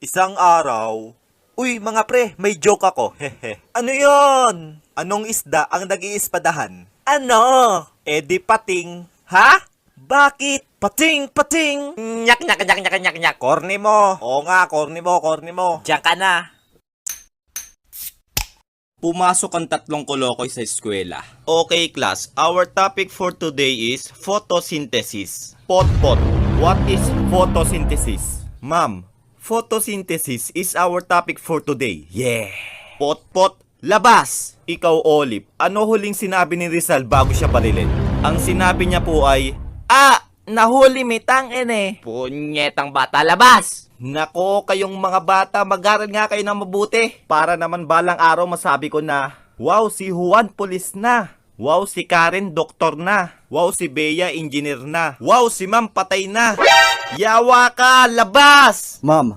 Isang araw, uy mga pre, may joke ako, hehe. Ano yon? Anong isda ang nag-iispadahan? Ano? Di pating. Ha? Bakit? Pating, pating! Nyak, nyak, nyak, nyak, nyak, nyak. Corny mo. Oo nga, corny mo, corny mo. Diyan ka na. Pumasok ang tatlong kolokoy sa eskwela. Okay class, our topic for today is photosynthesis. Pot, what is photosynthesis? Ma'am, photosynthesis is our topic for today. Yeah! Pot, labas! Ikaw, Olive, ano huling sinabi ni Rizal bago siya barilin? Ang sinabi niya po ay, nahuli mitang Punyetang bata, labas! Nako, kayong mga bata, mag-aral nga kayo ng mabuti. Para naman balang araw masabi ko na, wow, si Juan pulis na. Wow, si Karen doktor na. Wow, si Bea engineer na. Wow, si Ma'am patay na. Yawa ka, labas! Ma'am,